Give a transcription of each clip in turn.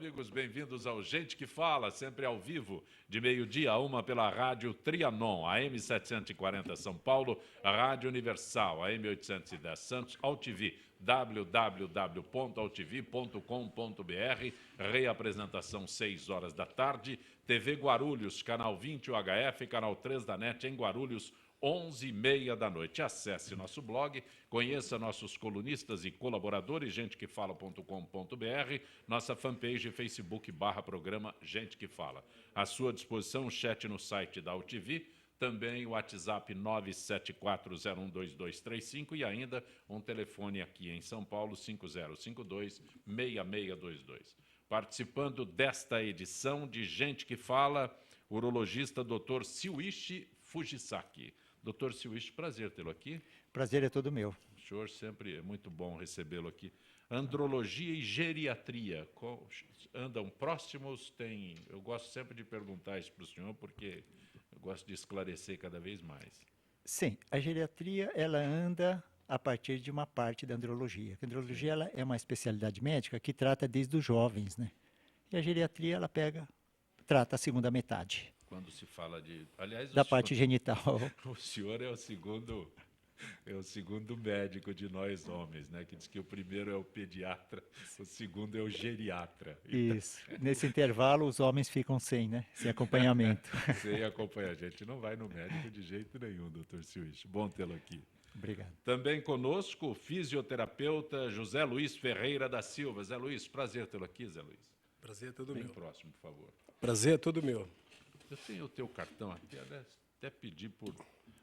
amigos, bem-vindos ao Gente que Fala, sempre ao vivo, de meio-dia a 1 pela Rádio Trianon, AM 740 São Paulo, a Rádio Universal, AM 810 Santos, AltV, www.altv.com.br, reapresentação 6 horas da tarde, TV Guarulhos, canal 20 UHF, canal 3 da NET em Guarulhos, 11h30 da noite. Acesse nosso blog, conheça nossos colunistas e colaboradores, gentequefala.com.br, nossa fanpage Facebook /programa Gente que Fala. À sua disposição, o chat no site da AltV, também o WhatsApp 974012235 e ainda um telefone aqui em São Paulo, 5052-6622. Participando desta edição de Gente que Fala, o urologista Dr. Silwishi Fujisaki. Doutor Silwishi, prazer tê-lo aqui. Prazer é todo meu. O senhor sempre é muito bom recebê-lo aqui. Andrologia e geriatria andam próximos? Eu gosto sempre de perguntar isso para o senhor, porque eu gosto de esclarecer cada vez mais. Sim, a geriatria ela anda a partir de uma parte da andrologia. A andrologia ela é uma especialidade médica que trata desde os jovens, né? E a geriatria ela trata a segunda metade. Quando se fala de... Aliás, da parte genital. O senhor é o segundo médico de nós homens, né? Que diz que o primeiro é o pediatra, o segundo é o geriatra. Isso. Nesse intervalo, os homens ficam sem acompanhamento. Sem acompanhamento. A gente não vai no médico de jeito nenhum, doutor Silwishi. Bom tê-lo aqui. Obrigado. Também conosco o fisioterapeuta José Luiz Ferreira da Silva. Zé Luiz, prazer tê-lo aqui, Zé Luiz. Prazer é todo meu. Bem próximo, por favor. Prazer é todo meu. Eu tenho o teu cartão aqui, até pedir por...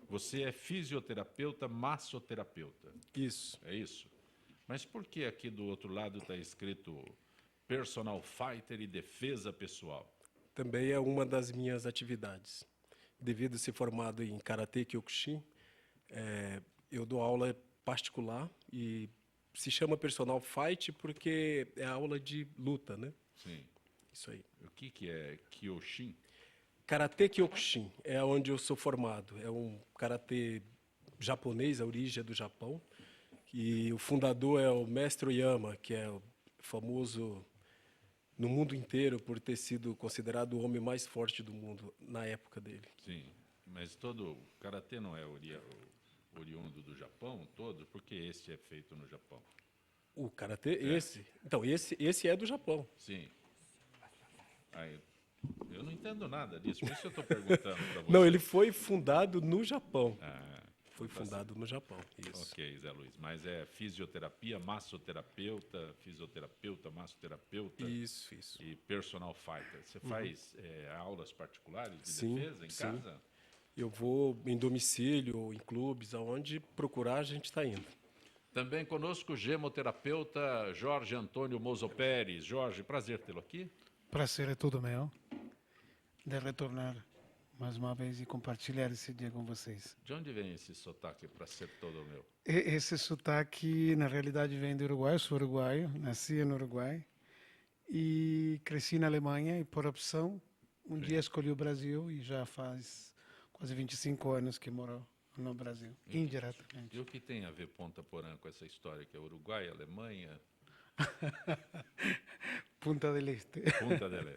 Você é fisioterapeuta, massoterapeuta. Isso. É isso? Mas por que aqui do outro lado está escrito personal fighter e defesa pessoal? Também é uma das minhas atividades. Devido a ser formado em Karatê Kyokushin, eu dou aula particular e se chama personal fight porque é aula de luta, né? Sim. Isso aí. O que é Kyoshin? Karatê Kyokushin é onde eu sou formado. É um karatê japonês, a origem é do Japão. E o fundador é o mestre Oyama, que é o famoso no mundo inteiro por ter sido considerado o homem mais forte do mundo na época dele. Sim, mas todo o karatê não é oriundo do Japão todo? Por que esse é feito no Japão? O karatê, esse? Então, esse é do Japão. Sim. Aí, eu não entendo nada disso, por isso eu estou perguntando para você. Não, ele foi fundado no Japão. Foi tá fundado no Japão, isso. Ok, Zé Luiz, mas é fisioterapia, massoterapeuta, massoterapeuta. Isso. E personal fighter. Você faz aulas particulares de Sim, defesa em sim. casa? Eu vou em domicílio, em clubes, aonde procurar a gente está indo. Também conosco o gemoterapeuta Jorge Antônio Mozo Pérez. Jorge, prazer tê-lo aqui. Prazer é todo meu de retornar mais uma vez e compartilhar esse dia com vocês. De onde vem esse sotaque para ser todo meu? Esse sotaque, na realidade, vem do Uruguai. Eu sou uruguaio, nasci no Uruguai e cresci na Alemanha e, por opção, dia escolhi o Brasil e já faz quase 25 anos que moro no Brasil, indiretamente. E o que tem a ver Ponta Porã com essa história, que é Uruguai, Alemanha? Punta del Este. Punta del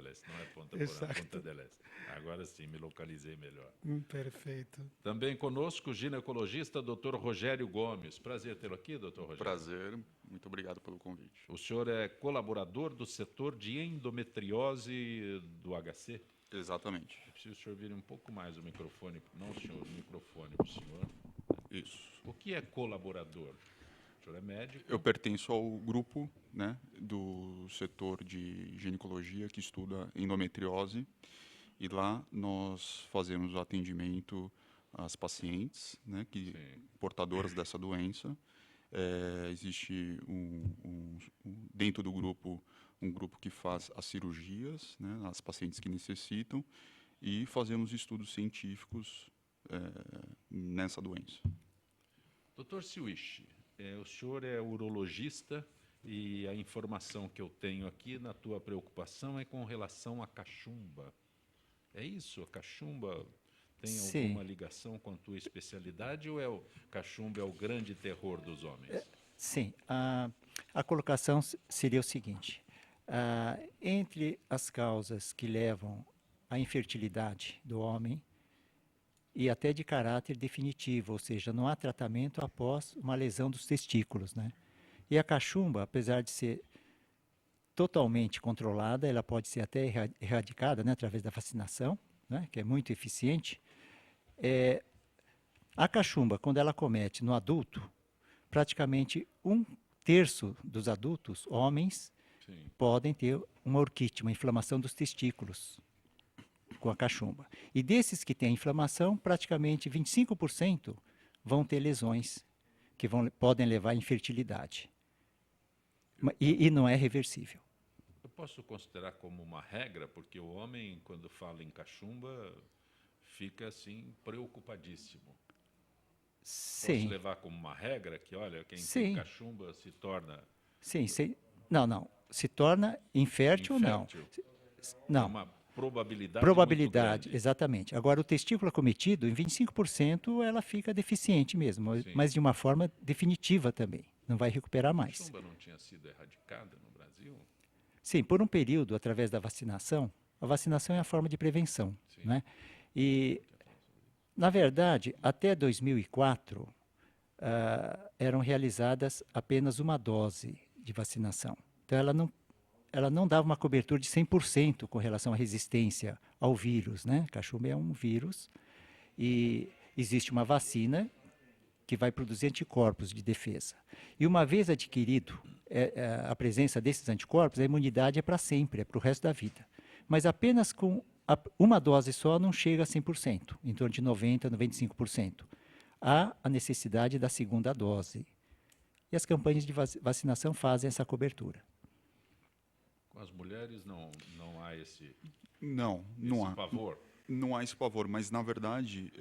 Este, não é Ponta Porã, Exato. Punta del Este. Agora sim, me localizei melhor. Perfeito. Também conosco o ginecologista Dr. Rogério Gomes. Prazer tê-lo aqui, Dr. Rogério. Prazer, muito obrigado pelo convite. O senhor é colaborador do setor de endometriose do HC? Exatamente. Eu preciso que o senhor vire um pouco mais o microfone, não o senhor, o microfone para o senhor. Isso. O que é colaborador? O senhor é médico? Eu pertenço ao grupo, né, do setor de ginecologia que estuda endometriose e lá nós fazemos o atendimento às pacientes, né, portadoras dessa doença. Existe dentro do grupo um grupo que faz as cirurgias, né, as pacientes que necessitam e fazemos estudos científicos nessa doença. Dr. Silwishi, o senhor é urologista e a informação que eu tenho aqui na tua preocupação é com relação à cachumba. É isso? A cachumba tem alguma ligação com a tua especialidade ou cachumba é o grande terror dos homens? Sim, a colocação seria o seguinte: Entre as causas que levam à infertilidade do homem e até de caráter definitivo, ou seja, não há tratamento após uma lesão dos testículos, né? E a cachumba, apesar de ser totalmente controlada, ela pode ser até erradicada, né, através da vacinação, né, que é muito eficiente. A cachumba, quando ela comete no adulto, praticamente 1/3 dos adultos, homens, Sim. podem ter uma orquite, uma inflamação dos testículos com a cachumba. E desses que têm inflamação, praticamente 25% vão ter lesões que podem levar à infertilidade. E não é reversível. Eu posso considerar como uma regra, porque o homem, quando fala em cachumba, fica assim preocupadíssimo. Posso Sim, levar como uma regra que, olha, quem tem sim, cachumba se torna sim. Não. Se torna infértil ou não? infértil? Tem Não. uma probabilidade muito Probabilidade, grande. exatamente. Agora, o testículo acometido, em 25%, ela fica deficiente mesmo, Sim. mas de uma forma definitiva também. Não vai recuperar A mais. cachumba não tinha sido erradicada no Brasil? Sim, por um período, através da vacinação, a vacinação é a forma de prevenção, Sim. né? E, na verdade, até 2004, eram realizadas apenas uma dose de vacinação. Então, ela não dava uma cobertura de 100% com relação à resistência ao vírus, né? Cachumba é um vírus e existe uma vacina que vai produzir anticorpos de defesa. E uma vez adquirido a presença desses anticorpos, a imunidade é para sempre, é para o resto da vida. Mas apenas com uma dose só não chega a 100%, em torno de 90%, 95%. Há a necessidade da segunda dose. E as campanhas de vacinação fazem essa cobertura. Com as mulheres não há esse Não há. pavor. Não há esse pavor, mas na verdade,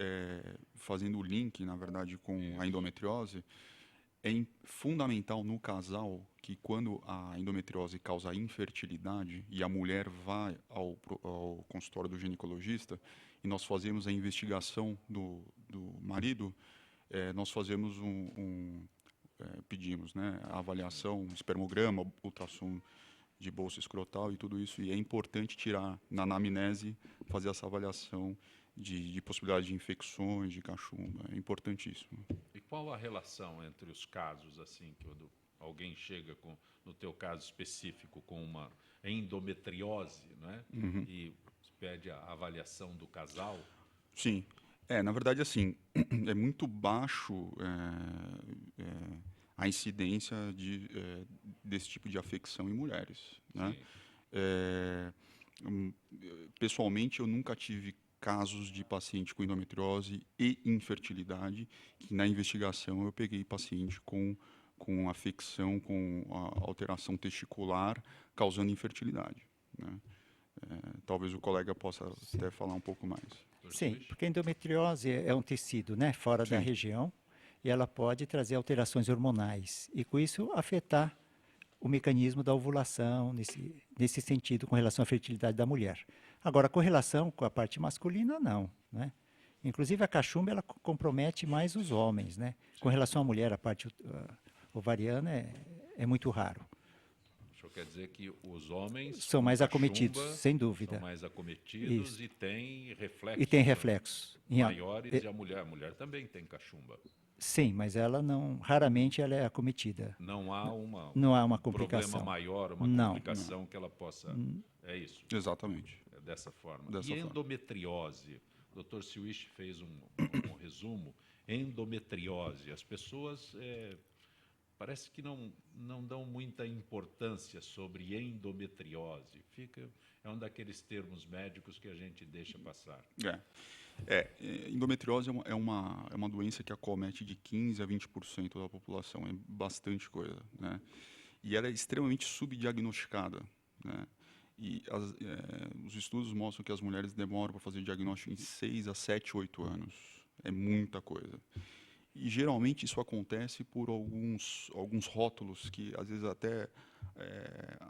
fazendo o link, na verdade, com a endometriose, fundamental no casal que quando a endometriose causa infertilidade e a mulher vai ao consultório do ginecologista e nós fazemos a investigação do marido, nós fazemos pedimos, né, a avaliação, espermograma, ultrassom de bolsa escrotal e tudo isso, e é importante tirar na anamnese, fazer essa avaliação de possibilidade de infecções, de cachumba, é importantíssimo. E qual a relação entre os casos, assim, quando alguém chega, no teu caso específico, com uma endometriose, não é? E pede a avaliação do casal? Sim, na verdade, assim, é muito baixo a incidência desse tipo de afecção em mulheres, né? Pessoalmente, eu nunca tive casos de paciente com endometriose e infertilidade, que na investigação eu peguei paciente com afecção, com alteração testicular, causando infertilidade, né? Talvez o colega possa até falar um pouco mais. Sim, porque a endometriose é um tecido, né, fora da Sim. região e ela pode trazer alterações hormonais e com isso afetar o mecanismo da ovulação nesse sentido com relação à fertilidade da mulher. Agora, com relação com a parte masculina, não, né? Inclusive a cachumba ela compromete mais os homens, né? Com relação à mulher, a parte ovariana é muito raro. O senhor quer dizer que os homens São com mais cachumba acometidos, sem dúvida. São mais acometidos Isso. e têm reflexos. E tem reflexos. Maiores e a mulher também tem cachumba. Sim, mas ela não, raramente ela é acometida. Não há Não há uma um complicação. problema maior, uma Não. complicação que ela possa... É isso. Exatamente. É dessa forma. Dessa E forma. endometriose? O Dr. Swish fez um resumo. Endometriose. As pessoas parece que não dão muita importância sobre endometriose. É um daqueles termos médicos que a gente deixa passar. Endometriose é uma doença que acomete de 15% a 20% da população, é bastante coisa, né? E ela é extremamente subdiagnosticada, né? E os estudos mostram que as mulheres demoram para fazer diagnóstico em 6 a 7, 8 anos. É muita coisa. E geralmente isso acontece por alguns rótulos que às vezes até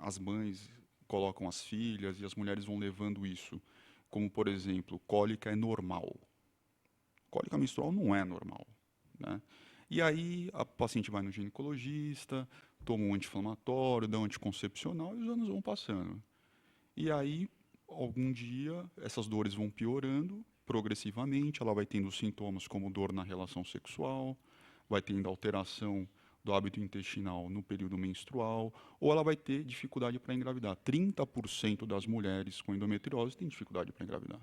as mães colocam as filhas e as mulheres vão levando isso. Como, por exemplo, cólica é normal. Cólica menstrual não é normal, né? E aí a paciente vai no ginecologista, toma um anti-inflamatório, dá um anticoncepcional e os anos vão passando. E aí, algum dia, essas dores vão piorando progressivamente, ela vai tendo sintomas como dor na relação sexual, vai tendo alteração do hábito intestinal no período menstrual, ou ela vai ter dificuldade para engravidar. 30% das mulheres com endometriose têm dificuldade para engravidar.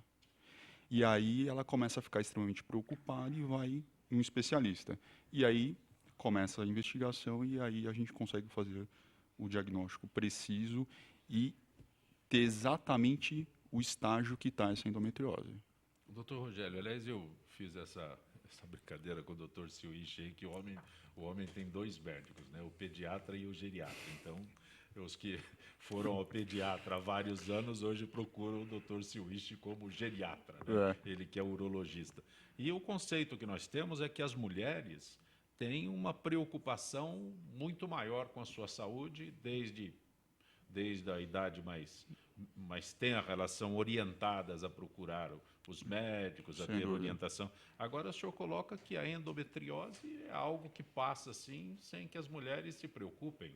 E aí ela começa a ficar extremamente preocupada e vai em um especialista. E aí começa a investigação e aí a gente consegue fazer o diagnóstico preciso e ter exatamente o estágio que está essa endometriose. Doutor Rogério, aliás, eu fiz essa brincadeira com o doutor Silvich aí, que o homem tem dois médicos, né? O pediatra e o geriatra. Então, os que foram ao pediatra há vários anos, hoje procuram o doutor Silvich como geriatra, né? Ele que é urologista. E o conceito que nós temos é que as mulheres têm uma preocupação muito maior com a sua saúde desde a idade mais tenra, elas são orientadas a procurar os médicos, a ter orientação. Agora o senhor coloca que a endometriose é algo que passa assim, sem que as mulheres se preocupem.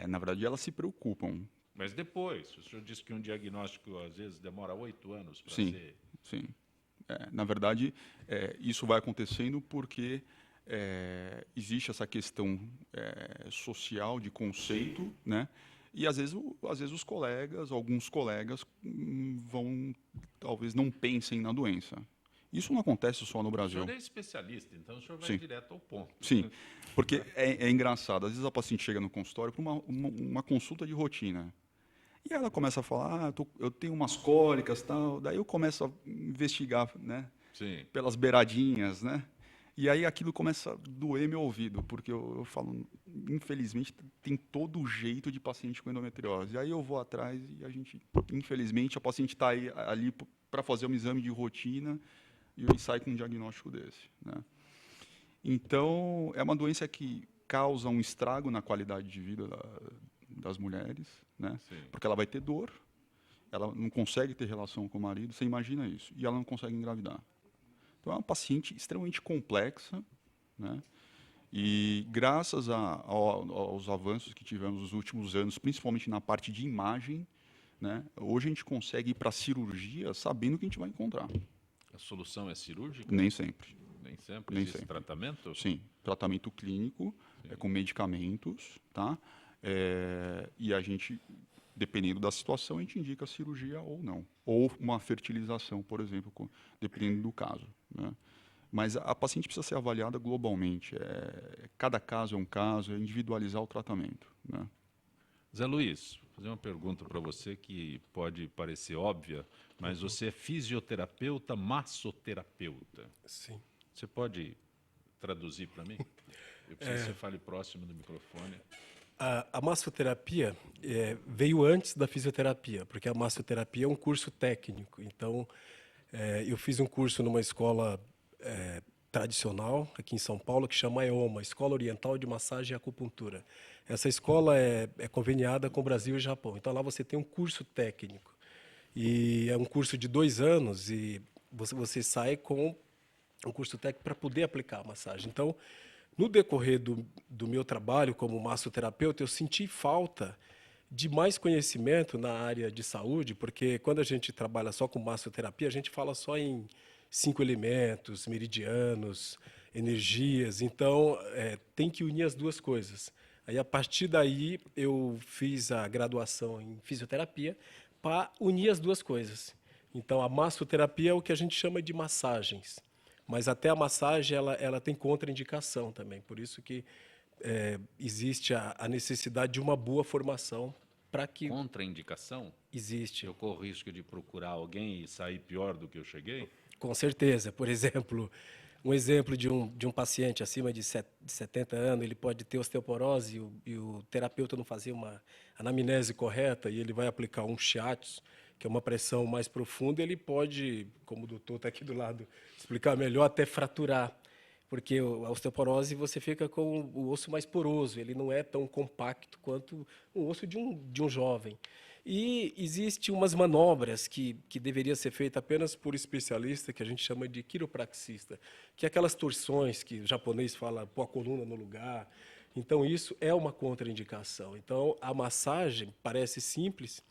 Na verdade elas se preocupam. Mas depois, o senhor disse que um diagnóstico às vezes demora 8 anos para ser... Sim. Na verdade, isso vai acontecendo porque existe essa questão social de conceito, né? E às vezes os colegas, alguns colegas talvez não pensem na doença. Isso não acontece só no Brasil. O senhor é especialista, então o senhor vai direto ao ponto. Sim, porque é engraçado. Às vezes a paciente chega no consultório para uma consulta de rotina. E ela começa a falar, eu tenho umas cólicas, tal. Daí eu começo a investigar, né? Sim. Pelas beiradinhas, né? E aí aquilo começa a doer meu ouvido, porque eu falo, infelizmente, tem todo jeito de paciente com endometriose. E aí eu vou atrás e infelizmente, a paciente está ali para fazer um exame de rotina e sai com um diagnóstico desse, né? Então, é uma doença que causa um estrago na qualidade de vida das mulheres, né? Porque ela vai ter dor, ela não consegue ter relação com o marido, você imagina isso, e ela não consegue engravidar. Então, é uma paciente extremamente complexa, né? E graças aos avanços que tivemos nos últimos anos, principalmente na parte de imagem, né? Hoje a gente consegue ir para a cirurgia sabendo o que a gente vai encontrar. A solução é cirúrgica? Nem sempre. Nem sempre? Existe tratamento? Sim, tratamento clínico, com medicamentos, tá? E a gente, dependendo da situação, a gente indica a cirurgia ou não. Ou uma fertilização, por exemplo, dependendo do caso, né? Mas a paciente precisa ser avaliada globalmente. Cada caso é um caso, é individualizar o tratamento, né? Zé Luiz, vou fazer uma pergunta para você que pode parecer óbvia, mas você é fisioterapeuta, massoterapeuta. Sim. Você pode traduzir para mim? Eu preciso que você fale próximo do microfone. A massoterapia veio antes da fisioterapia, porque a massoterapia é um curso técnico. Então, eu fiz um curso numa escola tradicional aqui em São Paulo que chama EOMA, Escola Oriental de Massagem e Acupuntura. Essa escola é conveniada com o Brasil e Japão. Então, lá você tem um curso técnico. E é um curso de 2 anos e você sai com um curso técnico para poder aplicar a massagem. Então, no decorrer do meu trabalho como massoterapeuta, eu senti falta de mais conhecimento na área de saúde, porque quando a gente trabalha só com massoterapia, a gente fala só em 5 elementos, meridianos, energias. Então, tem que unir as duas coisas. Aí, a partir daí, eu fiz a graduação em fisioterapia para unir as duas coisas. Então, a massoterapia é o que a gente chama de massagens. Mas até a massagem ela tem contraindicação também. Por isso que existe a necessidade de uma boa formação para que... Contraindicação? Existe. Eu corro risco de procurar alguém e sair pior do que eu cheguei? Com certeza. Por exemplo, um exemplo de um paciente acima de 70 anos, ele pode ter osteoporose e o terapeuta não fazer uma anamnese correta e ele vai aplicar um shiatsu, que é uma pressão mais profunda, ele pode, como o doutor está aqui do lado, explicar melhor, até fraturar. Porque a osteoporose você fica com o osso mais poroso, ele não é tão compacto quanto o osso de um jovem. E existe umas manobras que deveria ser feita apenas por especialista, que a gente chama de quiropraxista, que é aquelas torções que o japonês fala, pôr a coluna no lugar. Então, isso é uma contraindicação. Então, a massagem parece simples,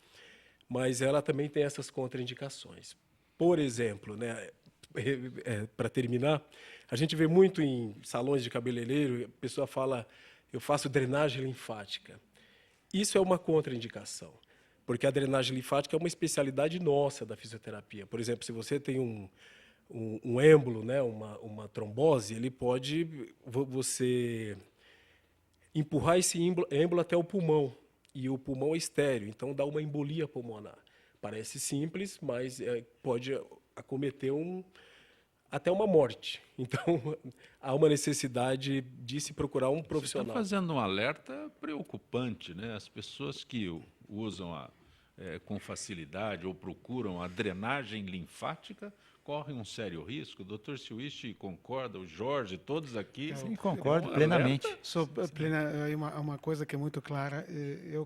mas ela também tem essas contraindicações. Por exemplo, né, para terminar, a gente vê muito em salões de cabeleireiro, a pessoa fala, eu faço drenagem linfática. Isso é uma contraindicação, porque a drenagem linfática é uma especialidade nossa da fisioterapia. Por exemplo, se você tem um êmbolo, né, uma trombose, ele pode você empurrar esse êmbolo até o pulmão, e o pulmão é estéreo, então dá uma embolia pulmonar. Parece simples, mas pode acometer até uma morte. Então, há uma necessidade de se procurar um Você está profissional. fazendo um alerta preocupante, né? As pessoas que usam com facilidade ou procuram a drenagem linfática correm um sério risco. O Dr. Silvestre concorda, o Jorge, todos aqui. Sim, concordo um plenamente. Uma coisa que é muito clara, eu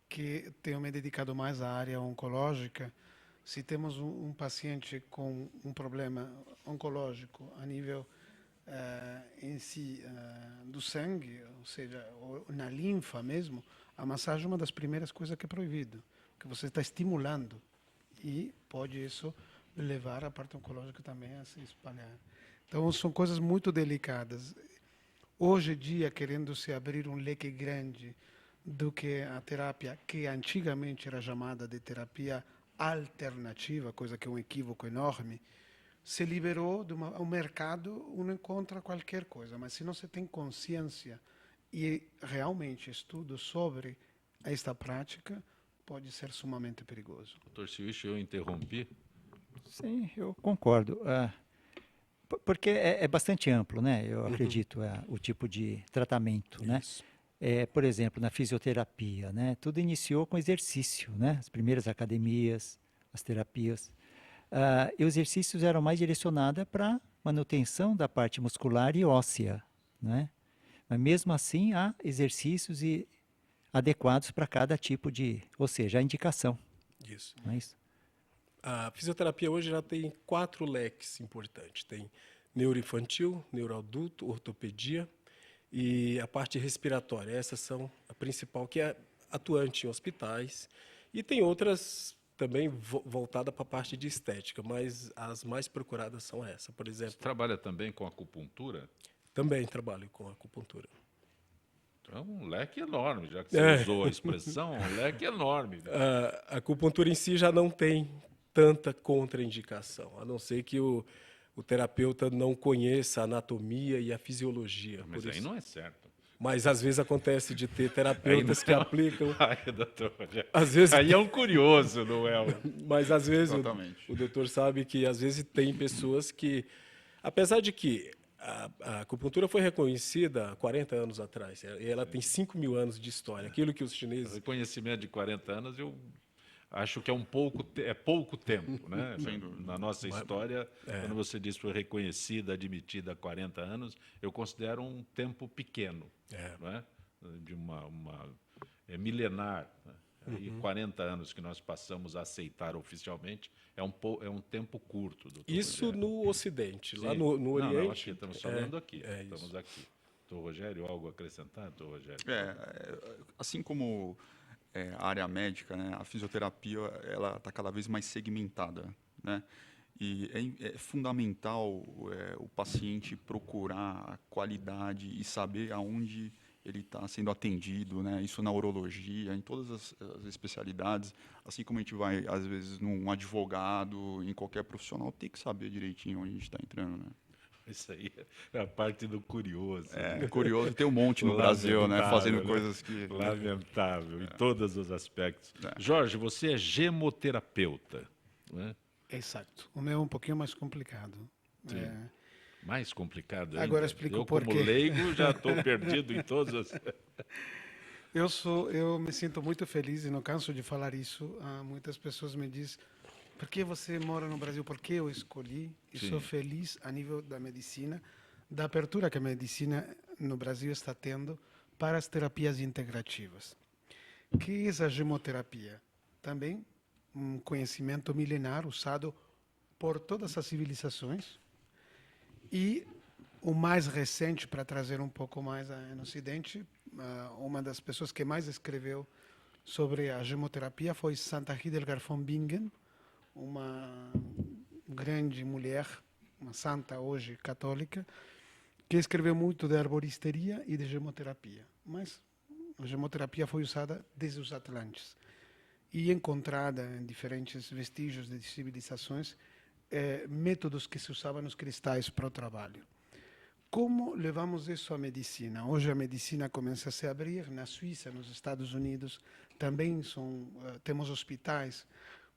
que tenho me dedicado mais à área oncológica, se temos um paciente com um problema oncológico a nível em si do sangue, ou seja, na linfa mesmo, a massagem é uma das primeiras coisas que é proibido, que você está estimulando e pode isso levar a parte oncológica também a se espalhar. Então, são coisas muito delicadas. Hoje em dia, querendo se abrir um leque grande do que a terapia, que antigamente era chamada de terapia alternativa, coisa que é um equívoco enorme, se liberou de um mercado, uno encontra qualquer coisa, mas se não se tem consciência e realmente estudo sobre esta prática, pode ser sumamente perigoso. Dr. Silvestre, eu interrompi. Sim, eu concordo. Porque é bastante amplo, né? Eu acredito, o tipo de tratamento, né? Por exemplo, na fisioterapia, né? Tudo iniciou com exercício, né? As primeiras academias, as terapias. E os exercícios eram mais direcionados para manutenção da parte muscular e óssea, né? Mas mesmo assim, há exercícios adequados para cada tipo ou seja, a indicação. Isso. Não é isso? A fisioterapia hoje já tem 4 leques importantes. Tem neuroinfantil, neuroadulto, ortopedia e a parte respiratória. Essas são a principal, que é atuante em hospitais. E tem outras também voltadas para a parte de estética, mas as mais procuradas são essas. Por exemplo, Você trabalha também com acupuntura? também trabalho com acupuntura. Então, é um leque enorme, já que você usou a expressão, um leque enorme. Né? A acupuntura em si já não tem tanta contraindicação, a não ser que o terapeuta não conheça a anatomia e a fisiologia. Mas aí não é certo. Mas às vezes acontece de ter terapeutas que aplicam. Ai, doutor, Às vezes, aí é um curioso, não é? mas às vezes Exatamente. o doutor sabe que às vezes tem pessoas que, apesar de que a acupuntura foi reconhecida há 40 anos atrás, e ela tem 5.000 anos de história. Aquilo que os O chineses. reconhecimento de 40 anos, eu acho que é pouco tempo, né? Sem dúvida. Na nossa história, quando você diz que foi reconhecida, admitida há 40 anos, eu considero um tempo pequeno, não é? De é milenar. Né? E 40 anos que nós passamos a aceitar oficialmente é um tempo curto. Doutor Isso Rogério. no Ocidente. Lá Sim. no Oriente. Não, aqui, estamos falando aqui. isso. Estamos aqui. Doutor Rogério, algo a acrescentar, doutor Rogério? Assim como a área médica, né, a fisioterapia ela está cada vez mais segmentada, né? E é fundamental o paciente procurar a qualidade e saber aonde ele está sendo atendido, né? Isso na urologia, em todas as especialidades, assim como a gente vai às vezes num advogado, em qualquer profissional, tem que saber direitinho onde a gente está entrando, né? Isso aí é a parte do curioso. É curioso, tem um monte no Brasil, né? Fazendo coisas que... Lamentável, em todos os aspectos. Jorge, você é gemoterapeuta, né? Exato. O meu é um pouquinho mais complicado. Mais complicado ainda. Agora explico eu, por como quê. leigo, já estou perdido em todos os... Eu me sinto muito feliz e não canso de falar isso. Muitas pessoas me dizem, por que você mora no Brasil? Por que eu escolhi? E Sim. sou feliz a nível da medicina, da abertura que a medicina no Brasil está tendo para as terapias integrativas. que é a gemoterapia? Também um conhecimento milenar usado por todas as civilizações. E o mais recente, para trazer um pouco mais no Ocidente, uma das pessoas que mais escreveu sobre a gemoterapia foi Santa Hildegard von Bingen, uma grande mulher, uma santa hoje católica, que escreveu muito de arboristeria e de gemoterapia. Mas a gemoterapia foi usada desde os Atlantes e encontrada em diferentes vestígios de civilizações, métodos que se usavam nos cristais para o trabalho. Como levamos isso à medicina? Hoje a medicina começa a se abrir na Suíça, nos Estados Unidos, também temos hospitais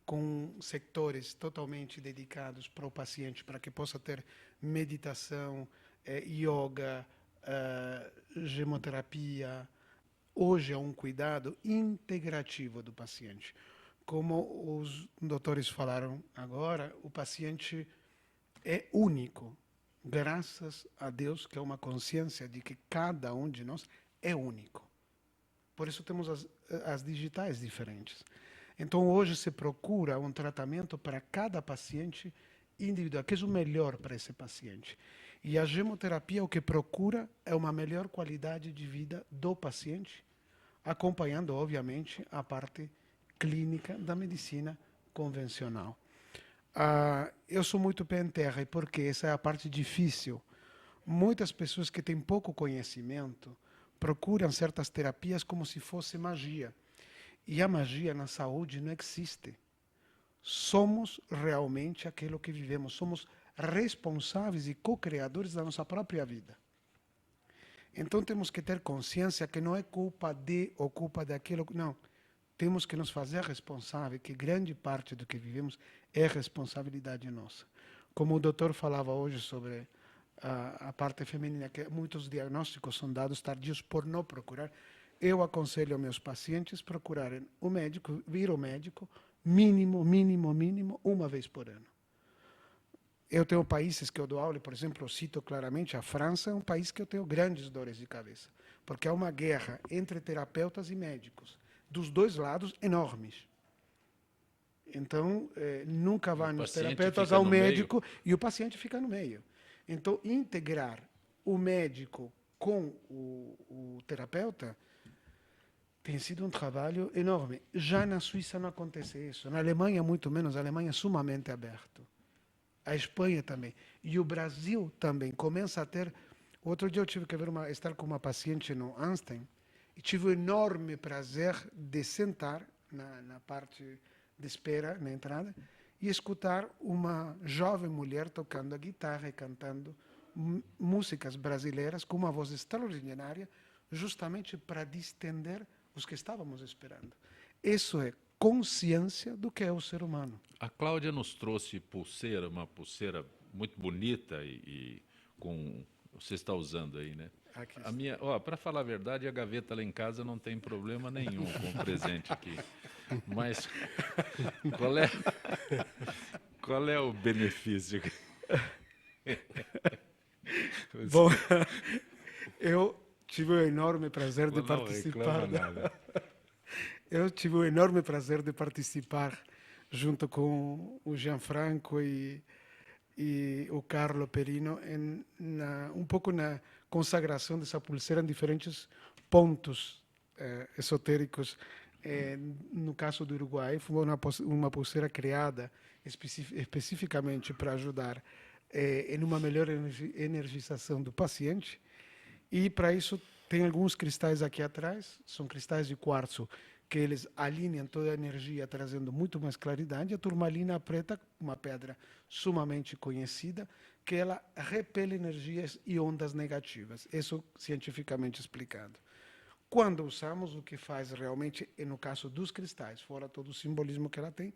com sectores totalmente dedicados para o paciente, para que possa ter meditação, yoga, gemoterapia. Hoje é um cuidado integrativo do paciente. Como os doutores falaram agora, o paciente é único, graças a Deus, que é uma consciência de que cada um de nós é único. Por isso temos as digitais diferentes. Então, hoje se procura um tratamento para cada paciente individual, que é o melhor para esse paciente. E a gemoterapia o que procura é uma melhor qualidade de vida do paciente, acompanhando, obviamente, a parte clínica da medicina convencional. Eu sou muito pé em terra, porque essa é a parte difícil. Muitas pessoas que têm pouco conhecimento procuram certas terapias como se fosse magia. E a magia na saúde não existe. Somos realmente aquilo que vivemos. Somos responsáveis e co-criadores da nossa própria vida. Então temos que ter consciência que não é culpa de ou culpa daquilo. Não. Temos que nos fazer responsáveis, que grande parte do que vivemos é responsabilidade nossa. Como o doutor falava hoje sobre a parte feminina, que muitos diagnósticos são dados tardios por não procurar, eu aconselho aos meus pacientes procurarem o médico, vir ao médico, mínimo, uma vez por ano. Eu tenho países que eu dou aula, por exemplo, eu cito claramente, a França é um país que eu tenho grandes dores de cabeça, porque há uma guerra entre terapeutas e médicos, dos dois lados enormes. Então, nunca vão nos terapeutas ao médico e o paciente fica no meio. Então, integrar o médico com o terapeuta tem sido um trabalho enorme. Já na Suíça não acontece isso. Na Alemanha, muito menos. A Alemanha é sumamente aberto. A Espanha também. E o Brasil também começa a ter... Outro dia eu tive que estar com uma paciente no Einstein e tive o enorme prazer de sentar na parte de espera, na entrada, e escutar uma jovem mulher tocando a guitarra e cantando músicas brasileiras com uma voz extraordinária, justamente para distender os que estávamos esperando. Isso é consciência do que é o ser humano. A Cláudia nos trouxe pulseira, uma pulseira muito bonita e com... Você está usando aí, né? A minha, para falar a verdade, a gaveta lá em casa não tem problema nenhum com o presente aqui. Mas qual é o benefício? Bom, eu tive o enorme prazer de participar. Eu tive o enorme prazer de participar junto com o Gianfranco e o Carlo Perino um pouco na consagração dessa pulseira em diferentes pontos esotéricos. No caso do Uruguai, foi uma pulseira criada especificamente para ajudar em uma melhor energização do paciente. E para isso tem alguns cristais aqui atrás, são cristais de quartzo, que eles alinham toda a energia, trazendo muito mais claridade. A turmalina preta, uma pedra sumamente conhecida, que ela repele energias e ondas negativas. Isso cientificamente explicado. Quando usamos, o que faz realmente, no caso dos cristais, fora todo o simbolismo que ela tem,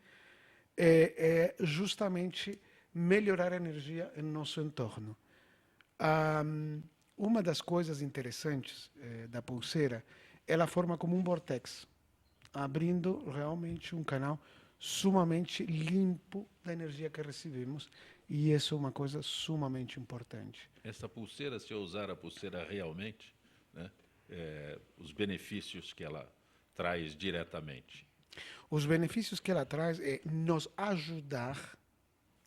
é justamente melhorar a energia em nosso entorno. Uma das coisas interessantes da pulseira, ela forma como um vortex, abrindo realmente um canal sumamente limpo da energia que recebemos, e isso é uma coisa sumamente importante. Essa pulseira, se eu usar a pulseira realmente, né, os benefícios que ela traz diretamente? Os benefícios que ela traz é nos ajudar,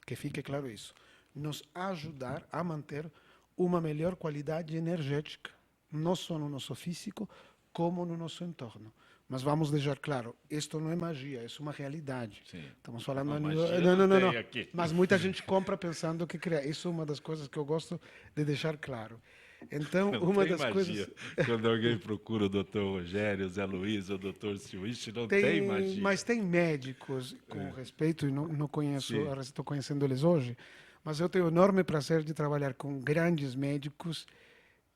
que fique claro isso, nos ajudar a manter uma melhor qualidade energética, não só no nosso físico, como no nosso entorno. Mas vamos deixar claro, isto não é magia, é uma realidade. Sim. Estamos falando Não, a magia nível... não Não. tem aqui. Mas muita gente compra pensando que cria. Isso é uma das coisas que eu gosto de deixar claro. Então, Não uma tem das magia. coisas... Quando alguém procura o Dr. Rogério, o Zé Luiz ou o Dr. Silvich, não tem, Tem, magia. mas tem médicos, com respeito, e não conheço, Sim. estou conhecendo eles hoje, mas eu tenho o enorme prazer de trabalhar com grandes médicos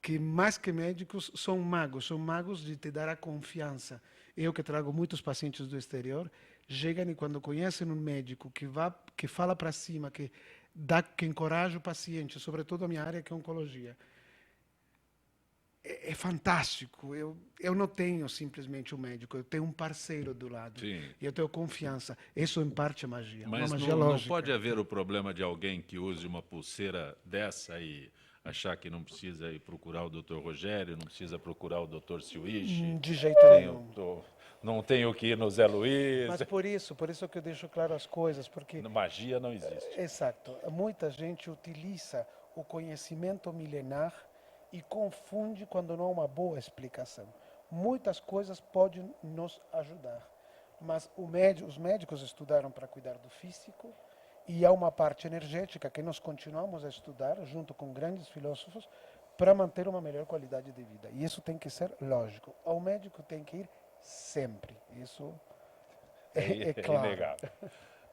que, mais que médicos, são magos de te dar a confiança. Eu que trago muitos pacientes do exterior, chegam e quando conhecem um médico que fala para cima, que encoraja o paciente, sobretudo a minha área que é oncologia, é fantástico. Eu não tenho simplesmente um médico, eu tenho um parceiro do lado. Sim. E eu tenho confiança. Isso, em parte, é magia. Mas uma magia não lógica. pode haver o problema de alguém que use uma pulseira dessa e achar que não precisa ir procurar o Dr. Rogério, não precisa procurar o Dr. Silvich. De jeito nenhum. Não tenho que ir no Zé Luiz. Mas por isso que eu deixo claro as coisas, porque... Magia não existe. Exato. Muita gente utiliza o conhecimento milenar e confunde quando não há uma boa explicação. Muitas coisas podem nos ajudar, mas os médicos estudaram para cuidar do físico e há uma parte energética que nós continuamos a estudar junto com grandes filósofos para manter uma melhor qualidade de vida. E isso tem que ser lógico. Ao médico tem que ir sempre. Isso é claro. Inegável.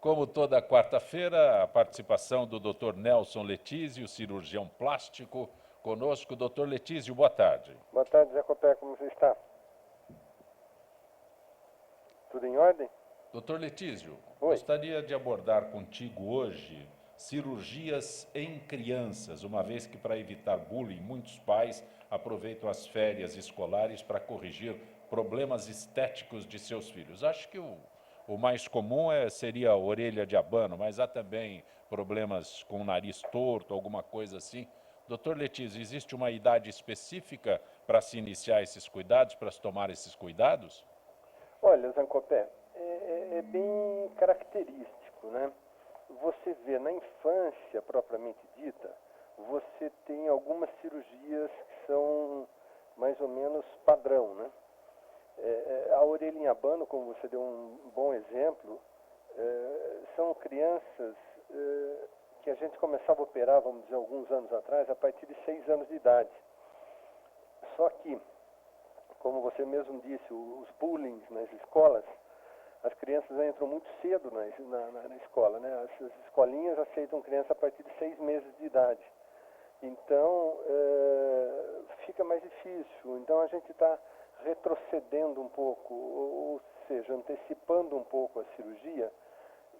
Como toda quarta-feira, a participação do Dr. Nelson Letísio, cirurgião plástico, conosco. Dr. Letísio, boa tarde. Boa tarde, Zé Copé, como você está? Tudo em ordem? Dr. Letísio, Oi. gostaria de abordar contigo hoje cirurgias em crianças, uma vez que, para evitar bullying, muitos pais aproveitam as férias escolares para corrigir problemas estéticos de seus filhos. Acho que o mais comum seria a orelha de abano, mas há também problemas com o nariz torto, alguma coisa assim. Doutor Letísio, existe uma idade específica para se iniciar esses cuidados, para se tomar esses cuidados? Olha, Zancopé, é bem característico, né? Você vê na infância, propriamente dita, você tem algumas cirurgias que são mais ou menos padrão, né? A orelha em abano, como você deu um bom exemplo, são crianças que a gente começava a operar, vamos dizer, alguns anos atrás, a partir de 6 anos de idade. Só que, como você mesmo disse, os bullying nas escolas, as crianças entram muito cedo na escola, né? As escolinhas aceitam criança a partir de 6 meses de idade. Então, fica mais difícil. Então, a gente está retrocedendo um pouco, ou seja, antecipando um pouco a cirurgia.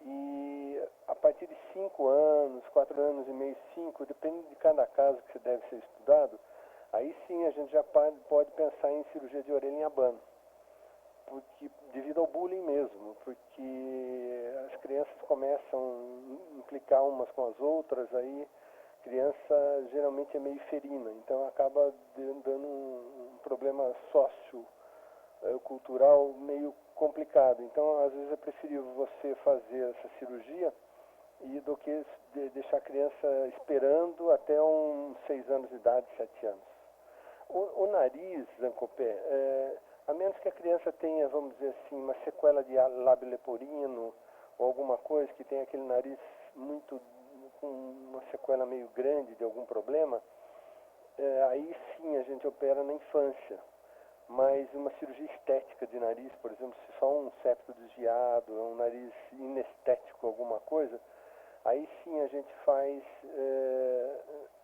E a partir de 5 anos, 4 anos e meio, 5, depende de cada caso que deve ser estudado, aí sim a gente já pode pensar em cirurgia de orelha em abano. Porque, devido ao bullying mesmo, porque as crianças começam a implicar umas com as outras, aí a criança geralmente é meio ferina, então acaba dando um problema sociocultural meio complicado. Então, às vezes é preferível você fazer essa cirurgia do que deixar a criança esperando até uns 6 anos de idade, 7 anos. O nariz, Zancopé, a menos que a criança tenha, vamos dizer assim, uma sequela de lábio leporino ou alguma coisa que tenha aquele nariz muito com uma sequela meio grande de algum problema, aí sim a gente opera na infância. Mas uma cirurgia estética de nariz, por exemplo, se só um septo desviado, um nariz inestético, alguma coisa, aí sim a gente faz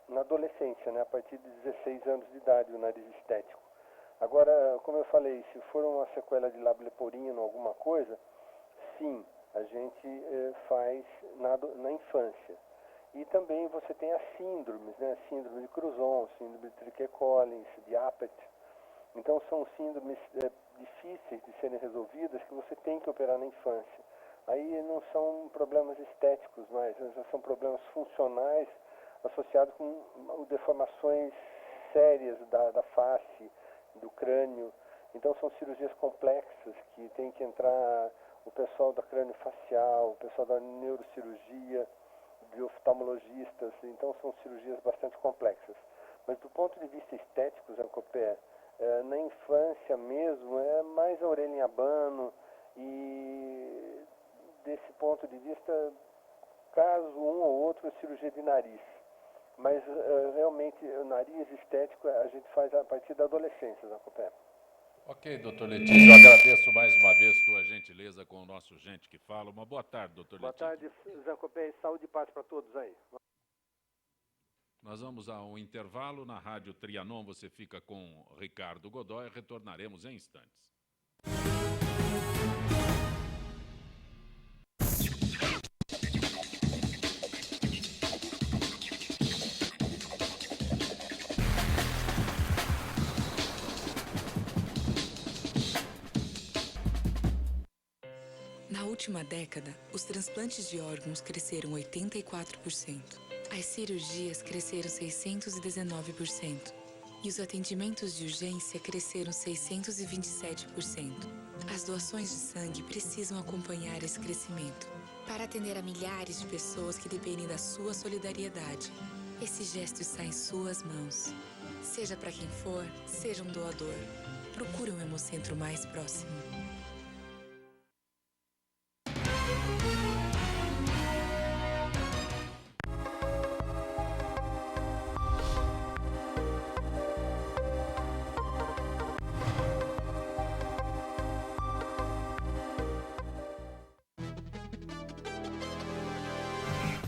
na adolescência, né, a partir de 16 anos de idade, o nariz estético. Agora, como eu falei, se for uma sequela de lábio leporino, alguma coisa, sim, a gente faz na infância. E também você tem as síndromes, né, síndrome de Cruzon, síndrome de Triquet-Collins, de Apert. Então, são síndromes difíceis de serem resolvidas que você tem que operar na infância. Aí não são problemas estéticos mais, já são problemas funcionais associados com deformações sérias da face, do crânio. Então são cirurgias complexas que tem que entrar o pessoal da craniofacial, o pessoal da neurocirurgia, de oftalmologistas, então são cirurgias bastante complexas. Mas do ponto de vista estético, Zancopé, na infância mesmo, é mais a orelha em abano e desse ponto de vista, caso um ou outro, cirurgia de nariz. Mas realmente o nariz estético a gente faz a partir da adolescência, Zancopé. Ok, doutor Letício, eu agradeço mais uma vez tua gentileza com o nosso Gente que Fala. Uma boa tarde, doutor Boa Letício. tarde, Zancopé, e saúde e paz para todos aí. Nós vamos a um intervalo. Na Rádio Trianon você fica com Ricardo Godoy. Retornaremos em instantes. Na última década, os transplantes de órgãos cresceram 84%. As cirurgias cresceram 619%. E os atendimentos de urgência cresceram 627%. As doações de sangue precisam acompanhar esse crescimento para atender a milhares de pessoas que dependem da sua solidariedade. Esse gesto está em suas mãos. Seja para quem for, seja um doador. Procure um Hemocentro mais próximo.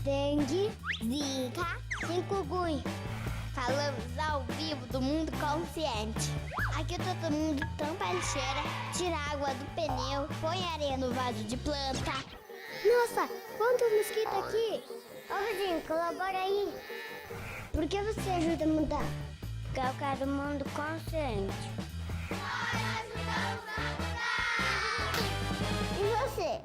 Dengue, zika, chikungunya. Falamos ao vivo do Mundo Consciente. Aqui todo mundo tampa a lixeira, tira a água do pneu, põe areia no vaso de planta. Nossa, quanto mosquito aqui! Ô, Rodinho, colabora aí. Por que você ajuda a mudar? Porque eu quero o mundo consciente. Nós ajudamos a mudar! E você?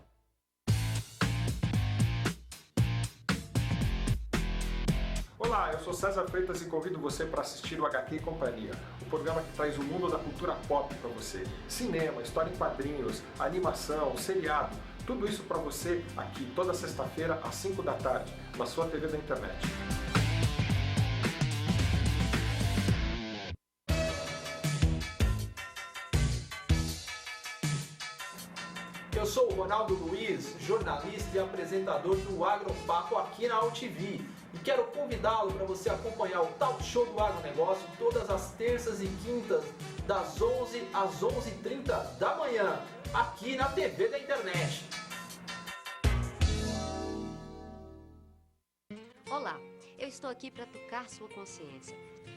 Olá, eu sou César Freitas e convido você para assistir o HQ e Companhia, o programa que traz o mundo da cultura pop para você. Cinema, história em quadrinhos, animação, seriado, tudo isso para você aqui toda sexta-feira às 5 da tarde, na sua TV da internet. Eu sou o Ronaldo Luiz, jornalista e apresentador do Agropapo aqui na UTV. E quero convidá-lo para você acompanhar o Talk Show do Agronegócio todas as terças e quintas, das 11 às 11h30 da manhã, aqui na TV da internet. Olá, eu estou aqui para tocar sua consciência.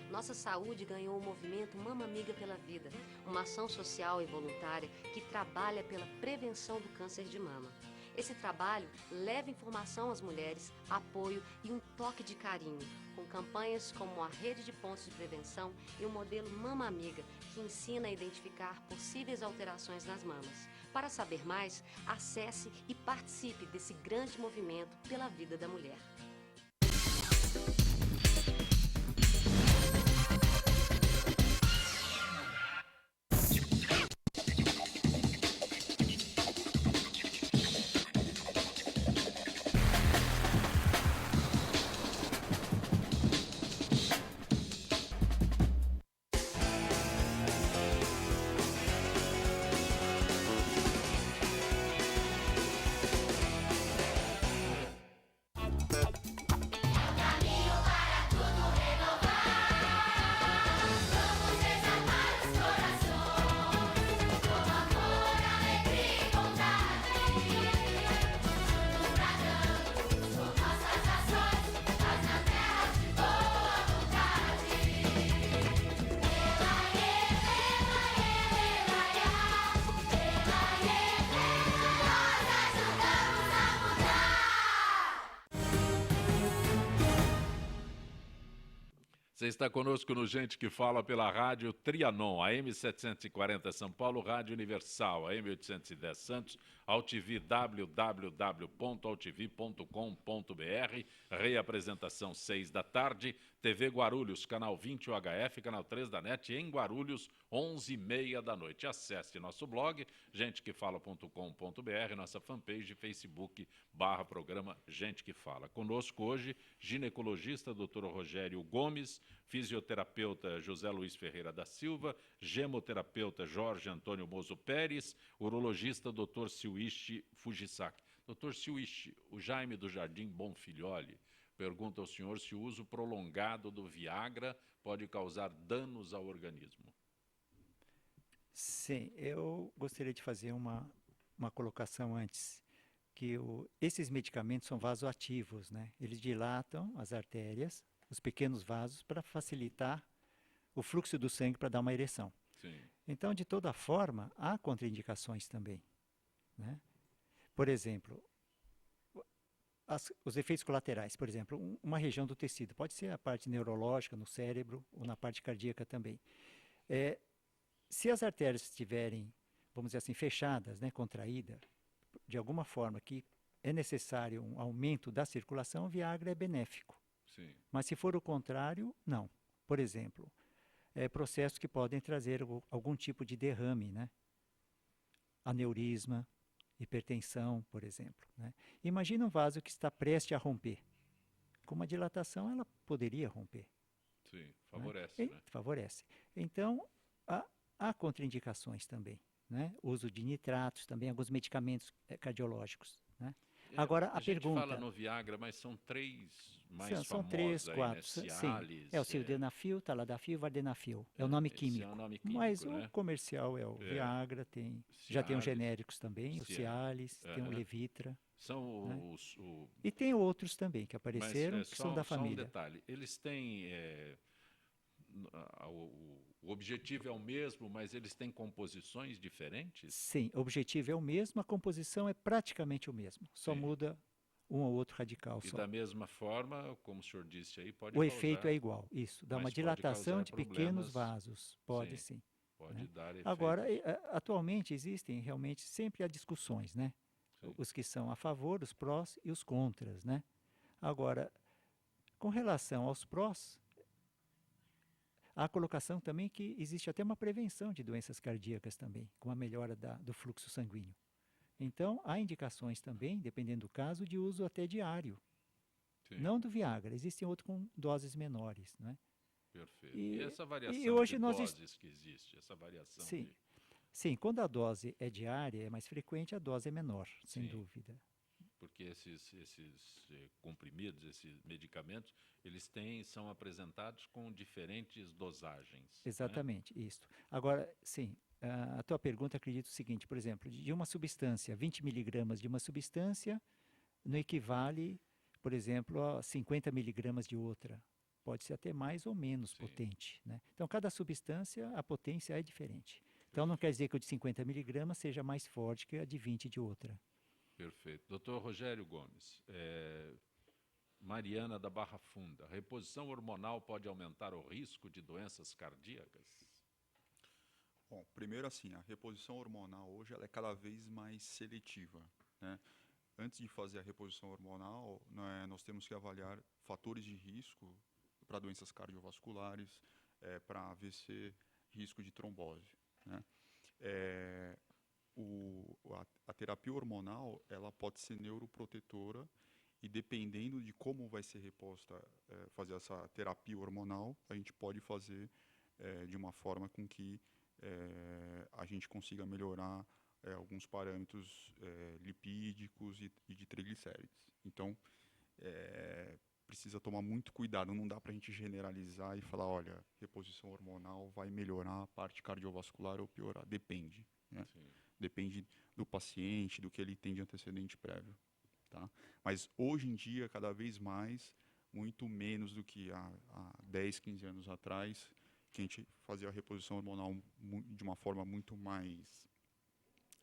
Nossa saúde ganhou o movimento Mama Amiga pela Vida, uma ação social e voluntária que trabalha pela prevenção do câncer de mama. Esse trabalho leva informação às mulheres, apoio e um toque de carinho, com campanhas como a Rede de Pontos de Prevenção e o modelo Mama Amiga, que ensina a identificar possíveis alterações nas mamas. Para saber mais, acesse e participe desse grande movimento pela vida da mulher. Você está conosco no Gente que Fala pela Rádio Trianon, AM 740 São Paulo, Rádio Universal, AM 810 Santos, AltV, www.altv.com.br, reapresentação 6 da tarde, TV Guarulhos, canal 20 UHF, canal 3 da NET, em Guarulhos, 11h30 da noite. Acesse nosso blog, gentequefala.com.br, nossa fanpage, Facebook, /programa Gente que Fala. Conosco hoje, ginecologista Dr. Rogério Gomes, fisioterapeuta José Luiz Ferreira da Silva, gemoterapeuta Jorge Antônio Mozo Pérez, urologista Dr. Silwichi Fujisaki. Dr. Silwichi, o Jaime do Jardim Bonfilholi pergunta ao senhor se o uso prolongado do Viagra pode causar danos ao organismo. Sim, eu gostaria de fazer uma colocação antes, que esses medicamentos são vasoativos, né? Eles dilatam as artérias, os pequenos vasos, para facilitar o fluxo do sangue para dar uma ereção. Sim. Então, de toda forma, há contraindicações também, né? Por exemplo, os efeitos colaterais, por exemplo, uma região do tecido, pode ser a parte neurológica, no cérebro, ou na parte cardíaca também. Se as artérias estiverem, vamos dizer assim, fechadas, né, contraídas, de alguma forma que é necessário um aumento da circulação, o Viagra é benéfico. Sim. Mas se for o contrário, não. Por exemplo, processos que podem trazer algum tipo de derrame, né? Aneurisma, hipertensão, por exemplo, né? Imagina um vaso que está prestes a romper. Com uma dilatação, ela poderia romper. Sim, favorece, né? Favorece. Então, há contraindicações também, né? Uso de nitratos, também alguns medicamentos cardiológicos, né? Agora, a pergunta... A gente fala no Viagra, mas são três mais são famosos três, aí, quatro. né? Sim. Cialis, O sildenafil, taladafil, vardenafil. É o nome químico. É o nome químico, mas né? o comercial é o Viagra, já tem os genéricos também, o Cialis, tem o Levitra. São né? os... E tem outros também que apareceram, que são da família. Só um detalhe, eles têm... O objetivo é o mesmo, mas eles têm composições diferentes? Sim, o objetivo é o mesmo, a composição é praticamente o mesmo, só muda um ou outro radical. E só. da mesma forma, como o senhor disse aí, pode O efeito é igual, isso, dá uma dilatação de pequenos vasos, pode sim. Pode dar efeitos. Agora, atualmente existem realmente, sempre há discussões, né? Sim. Os que são a favor, os prós e os contras, né? Agora, com relação aos prós, há a colocação também que existe até uma prevenção de doenças cardíacas também, com a melhora do fluxo sanguíneo. Então, há indicações também, dependendo do caso, de uso até diário. Sim. Não do Viagra, existem outros com doses menores, né? Perfeito. E essa variação hoje de doses que existe, essa variação Sim. de... Sim, quando a dose é diária, é mais frequente, a dose é menor, sem dúvida. Porque esses comprimidos, esses medicamentos, eles são apresentados com diferentes dosagens. Exatamente, isso. Agora, sim, a tua pergunta acredito o seguinte, por exemplo, de uma substância, 20 miligramas de uma substância, não equivale, por exemplo, a 50 miligramas de outra. Pode ser até mais ou menos potente, né? Então, cada substância, a potência é diferente. Então, não quer dizer que o de 50 miligramas seja mais forte que a de 20 de outra. Perfeito. Doutor Rogério Gomes, Mariana da Barra Funda, reposição hormonal pode aumentar o risco de doenças cardíacas? Bom, primeiro assim, a reposição hormonal hoje ela é cada vez mais seletiva, né? Antes de fazer a reposição hormonal, nós temos que avaliar fatores de risco para doenças cardiovasculares, para AVC, risco de trombose, né? A terapia hormonal ela pode ser neuroprotetora e dependendo de como vai ser reposta, fazer essa terapia hormonal, a gente pode fazer de uma forma com que a gente consiga melhorar alguns parâmetros lipídicos e de triglicérides. Então, precisa tomar muito cuidado, não dá para a gente generalizar e falar, olha, reposição hormonal vai melhorar a parte cardiovascular ou piorar. Depende, né? Depende do paciente, do que ele tem de antecedente prévio. Tá? Mas hoje em dia, cada vez mais, muito menos do que há 10, 15 anos atrás, que a gente fazia a reposição hormonal de uma forma muito mais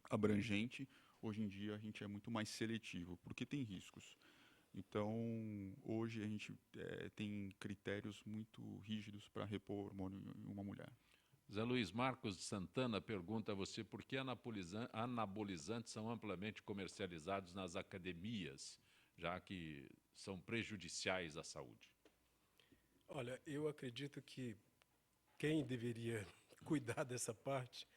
abrangente, hoje em dia a gente é muito mais seletivo, porque tem riscos. Então, hoje a gente tem critérios muito rígidos para repor hormônio em uma mulher. Zé Luiz Marcos de Santana pergunta a você por que anabolizantes são amplamente comercializados nas academias, já que são prejudiciais à saúde. Olha, eu acredito que quem deveria cuidar dessa parte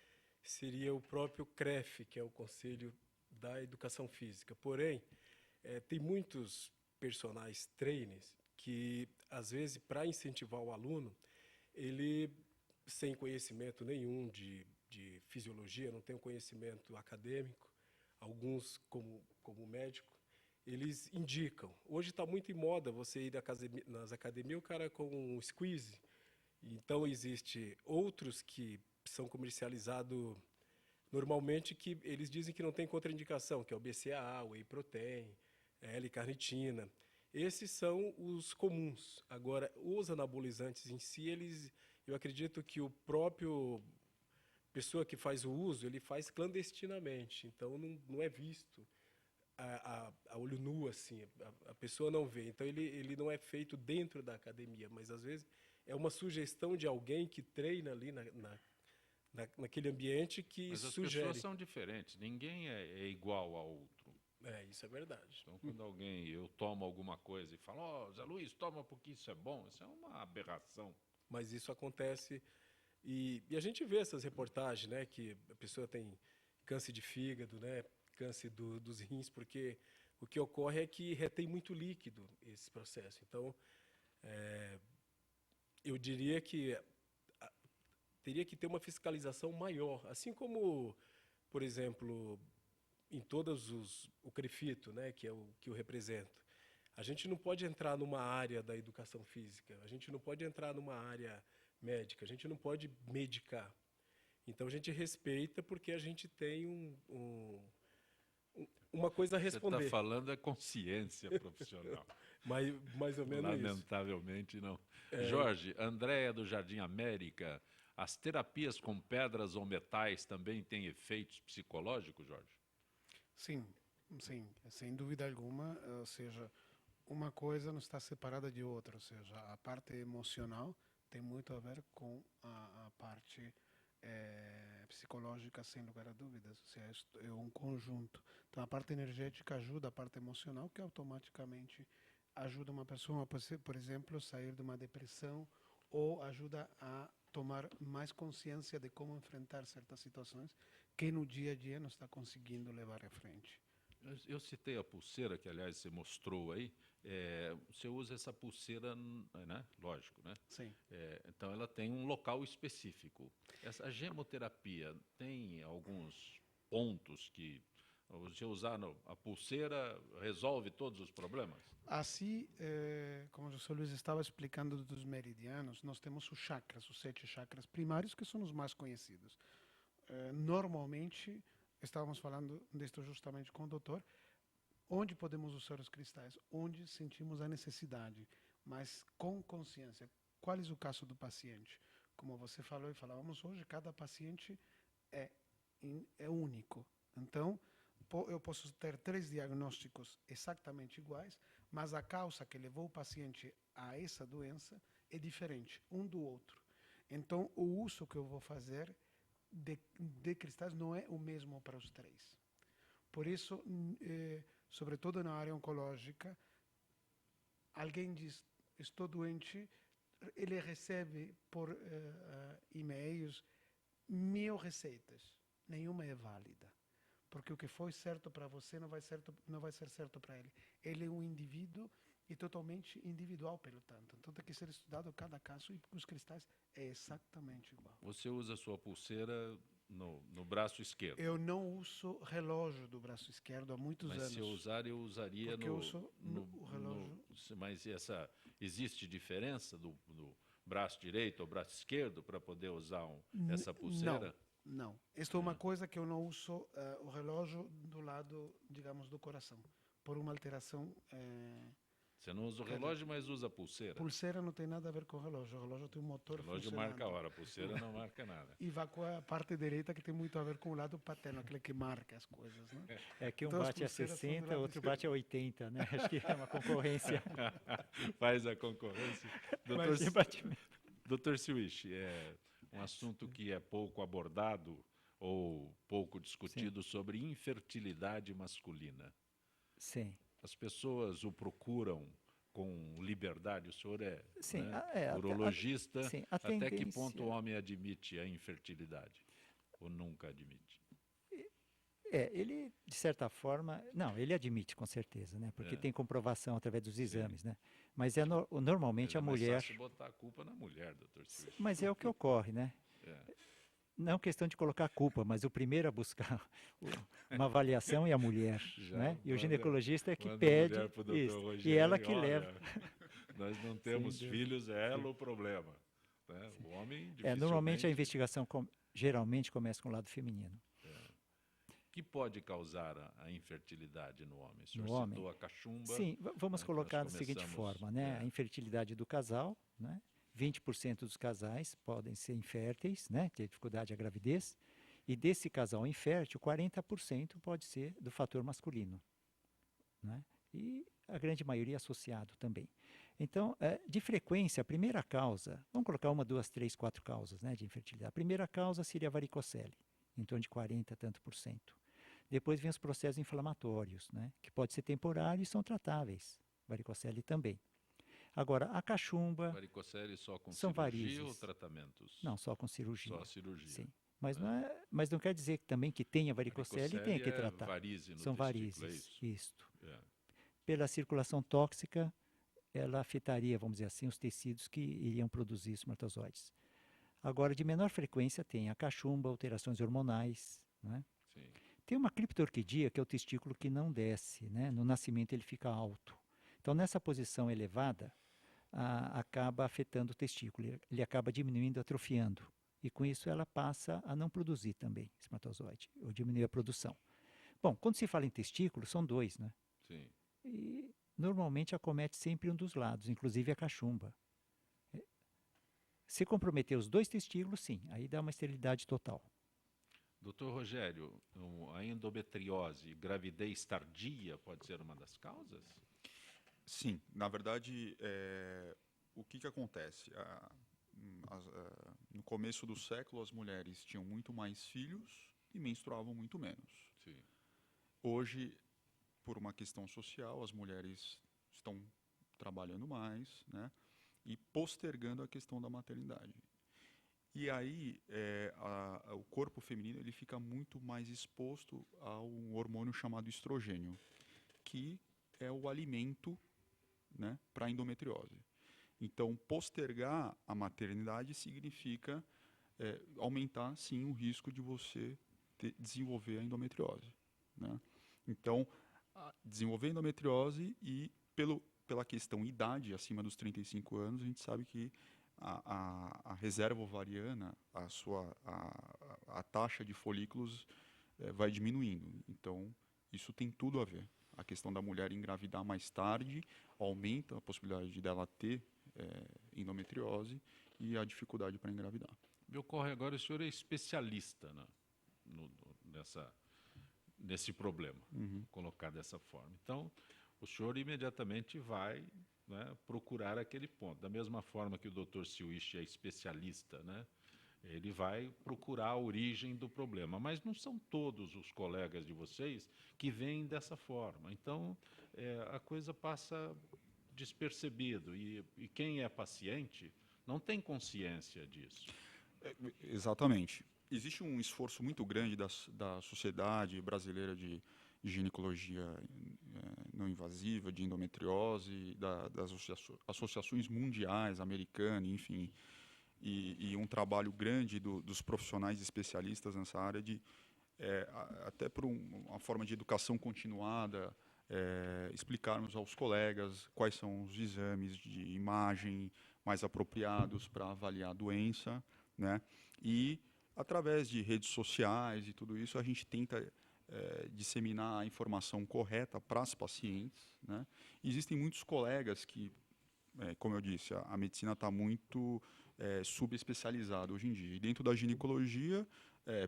seria o próprio CREF, que é o Conselho da Educação Física. Porém, tem muitos personagens trainers que, às vezes, para incentivar o aluno, ele, sem conhecimento nenhum de fisiologia, não tem um conhecimento acadêmico, alguns, como médico, eles indicam. Hoje está muito em moda você ir nas academias, o cara com um squeeze. Então, existe outros que são comercializados normalmente, que eles dizem que não tem contraindicação, que é o BCAA, o Whey Protein, L-carnitina. Esses são os comuns. Agora, os anabolizantes em si, eu acredito que o próprio pessoa que faz o uso, ele faz clandestinamente. Então, não é visto a olho nu, assim, a pessoa não vê. Então, ele não é feito dentro da academia, mas, às vezes, é uma sugestão de alguém que treina ali naquele ambiente que Mas as sugere. pessoas são diferentes, ninguém é igual ao outro. Isso é verdade. Então, quando eu tomo alguma coisa e falo, Zé Luiz, toma porque isso é bom, isso é uma aberração. Mas isso acontece, e a gente vê essas reportagens, né, que a pessoa tem câncer de fígado, né, câncer dos rins, porque o que ocorre é que retém muito líquido esse processo. Então, eu diria que teria que ter uma fiscalização maior, assim como, por exemplo, em todos o CREFITO, né, que é o que eu represento. A gente não pode entrar numa área da educação física, a gente não pode entrar numa área médica, a gente não pode medicar. Então, a gente respeita porque a gente tem uma coisa a responder. Você está falando é consciência profissional. Mais ou menos isso. Lamentavelmente, não. Jorge, Andréia do Jardim América, as terapias com pedras ou metais também têm efeitos psicológicos, Jorge? Sim, sem dúvida alguma. Ou seja, uma coisa não está separada de outra. Ou seja, a parte emocional tem muito a ver com a parte psicológica, sem lugar a dúvidas. Ou seja, é um conjunto. Então, a parte energética ajuda a parte emocional, que automaticamente ajuda uma pessoa, por exemplo, a sair de uma depressão, ou ajuda a tomar mais consciência de como enfrentar certas situações que no dia a dia não está conseguindo levar à frente. Eu citei a pulseira, que, aliás, você mostrou aí. Você usa essa pulseira, né? Lógico, né? Sim. Então, ela tem um local específico. Essa gemoterapia tem alguns pontos que, você usar a pulseira, resolve todos os problemas? Assim, como o José Luiz estava explicando dos meridianos, nós temos os chakras, os 7 chakras primários, que são os mais conhecidos. Normalmente, estávamos falando disto justamente com o doutor, onde podemos usar os cristais? Onde sentimos a necessidade, mas com consciência. Qual é o caso do paciente? Como você falou e falávamos hoje, cada paciente é único. Então, eu posso ter 3 diagnósticos exatamente iguais, mas a causa que levou o paciente a essa doença é diferente, um do outro. Então, o uso que eu vou fazer de cristais não é o mesmo para os 3. Por isso, sobretudo na área oncológica, alguém diz, estou doente, ele recebe por e-mails 1000 receitas, nenhuma é válida. Porque o que foi certo para você não vai ser certo para ele. Ele é um indivíduo e totalmente individual, pelo tanto. Então tem que ser estudado cada caso, e os cristais é exatamente igual. Você usa a sua pulseira no braço esquerdo? Eu não uso relógio do braço esquerdo há muitos anos. Mas se eu usar, eu usaria porque eu uso o relógio. Mas existe diferença do braço direito ou braço esquerdo para poder usar essa pulseira? Não. Isto é uma coisa que eu não uso o relógio do lado, digamos, do coração, por uma alteração. Você não usa o relógio, mas usa a pulseira? Pulseira não tem nada a ver com o relógio. O relógio tem um motor funcionando. O relógio marca a hora, a pulseira não marca nada. E vai com a parte direita, que tem muito a ver com o lado paterno, aquele que marca as coisas, né? É que um então, bate a 60, outro bate a 80, né? Acho que é uma concorrência. Faz a concorrência. Doutor Swish, um assunto que é pouco abordado ou pouco discutido. Sim. Sobre infertilidade masculina. Sim. As pessoas o procuram com liberdade? O senhor é, Sim, né, urologista. Sim, Até que ponto o homem admite a infertilidade? Ou nunca admite? Ele, de certa forma, não, ele admite com certeza, né? Porque tem comprovação através dos exames, né? Mas normalmente a mulher... É mais fácil botar a culpa na mulher, doutor Silvio. Mas é o que ocorre, né? Não questão de colocar a culpa, mas o primeiro a buscar uma avaliação é a mulher, né? E o ginecologista é que pede isso, Rogério, e ela que leva. Nós não temos filhos, é ela o problema. Né? O homem dificilmente... Normalmente a investigação geralmente começa com o lado feminino. O que pode causar a infertilidade no homem? O senhor No citou homem? a cachumba. Sim, vamos colocar da seguinte forma, né? A infertilidade do casal, né? 20% dos casais podem ser inférteis, né? Ter dificuldade de gravidez. E desse casal infértil, 40% pode ser do fator masculino, né? E a grande maioria associado também. Então, de frequência, a primeira causa, vamos colocar 1, 2, 3, 4 causas, né, de infertilidade. A primeira causa seria a varicocele, em torno de 40 tanto por cento. Depois vem os processos inflamatórios, né, que podem ser temporários e são tratáveis. Varicocele também. Agora, a cachumba... Varicocele só com são cirurgia varizes. ou tratamentos? Não, só com cirurgia. Só cirurgia. Sim. Mas não quer dizer também que tenha varicocele e tenha que tratar. Varize no são testículo, varizes, é isto. É. Pela circulação tóxica, ela afetaria, vamos dizer assim, os tecidos que iriam produzir espermatozoides. Agora, de menor frequência, tem a cachumba, alterações hormonais, né? Sim. Tem uma criptorquidia, que é o testículo que não desce, né? No nascimento ele fica alto. Então, nessa posição elevada, acaba afetando o testículo, ele acaba diminuindo, atrofiando. E com isso ela passa a não produzir também espermatozoide, ou diminuir a produção. Bom, quando se fala em testículo, são dois, né? Sim. E normalmente acomete sempre um dos lados, inclusive a cachumba. Se comprometer os dois testículos, sim, aí dá uma esterilidade total. Doutor Rogério, a endometriose, gravidez tardia pode ser uma das causas? Sim, na verdade, o que acontece? No começo do século, as mulheres tinham muito mais filhos e menstruavam muito menos. Sim. Hoje, por uma questão social, as mulheres estão trabalhando mais, né, e postergando a questão da maternidade. E aí, o corpo feminino ele fica muito mais exposto a um hormônio chamado estrogênio, que é o alimento, né, para a endometriose. Então, postergar a maternidade significa aumentar, sim, o risco de você desenvolver a endometriose, né? Então, desenvolver a endometriose e, pela questão idade, acima dos 35 anos, a gente sabe que a reserva ovariana, a taxa de folículos vai diminuindo. Então, isso tem tudo a ver. A questão da mulher engravidar mais tarde aumenta a possibilidade dela ter endometriose e a dificuldade para engravidar. Me ocorre agora, o senhor é especialista, né, nesse problema, colocar dessa forma. Então, o senhor imediatamente vai, né, procurar aquele ponto. Da mesma forma que o Dr. Silvich é especialista, né, ele vai procurar a origem do problema. Mas não são todos os colegas de vocês que veem dessa forma. Então, a coisa passa despercebido. E quem é paciente não tem consciência disso. Exatamente. Existe um esforço muito grande da Sociedade Brasileira de Ginecologia Não Invasiva, de endometriose, das associações mundiais, americanas, enfim, e um trabalho grande dos profissionais especialistas nessa área, até por uma forma de educação continuada, explicarmos aos colegas quais são os exames de imagem mais apropriados para avaliar a doença, né? E, através de redes sociais e tudo isso, a gente tenta disseminar a informação correta para as pacientes, né? Existem muitos colegas que, como eu disse, a medicina está muito subespecializada hoje em dia. E dentro da ginecologia,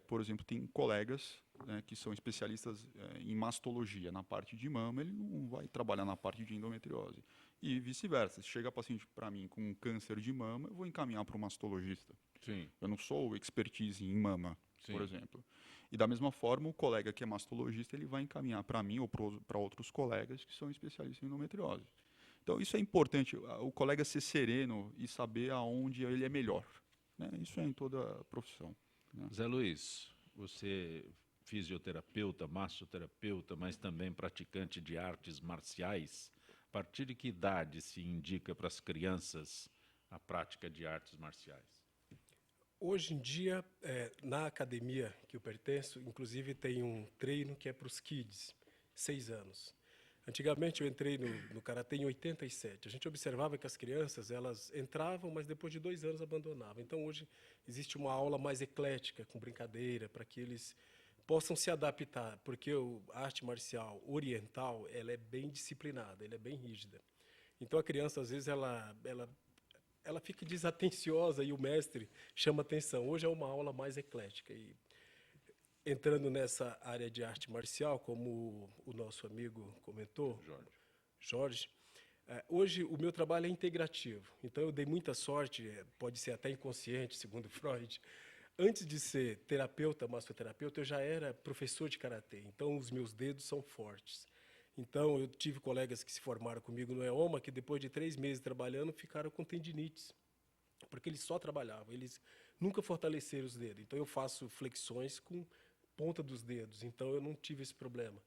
por exemplo, tem colegas, né, que são especialistas em mastologia, na parte de mama, ele não vai trabalhar na parte de endometriose. E vice-versa. Se chega paciente para mim com um câncer de mama, eu vou encaminhar para um mastologista. Sim. Eu não sou expertise em mama, Sim. por exemplo. E da mesma forma, o colega que é mastologista, ele vai encaminhar para mim ou para outros colegas que são especialistas em endometriose. Então, isso é importante, o colega ser sereno e saber aonde ele é melhor, né? Isso é em toda a profissão, né? Zé Luiz, você fisioterapeuta, massoterapeuta, mas também praticante de artes marciais. A partir de que idade se indica para as crianças a prática de artes marciais? Hoje em dia, na academia que eu pertenço, inclusive tem um treino que é para os kids, 6 anos. Antigamente eu entrei no Karatê em 87. A gente observava que as crianças, elas entravam, mas depois de 2 anos abandonavam. Então hoje existe uma aula mais eclética, com brincadeira, para que eles possam se adaptar, porque a arte marcial oriental, ela é bem disciplinada, ela é bem rígida. Então a criança, às vezes, ela fica desatenciosa e o mestre chama atenção. Hoje é uma aula mais eclética. E entrando nessa área de arte marcial, como o nosso amigo comentou, Jorge, hoje o meu trabalho é integrativo. Então eu dei muita sorte, pode ser até inconsciente, segundo Freud. Antes de ser terapeuta, massoterapeuta, eu já era professor de karatê. Então os meus dedos são fortes. Então eu tive colegas que se formaram comigo no EOMA que depois de 3 meses trabalhando ficaram com tendinites, porque eles só trabalhavam, eles nunca fortaleceram os dedos. Então eu faço flexões com ponta dos dedos, então eu não tive esse problema.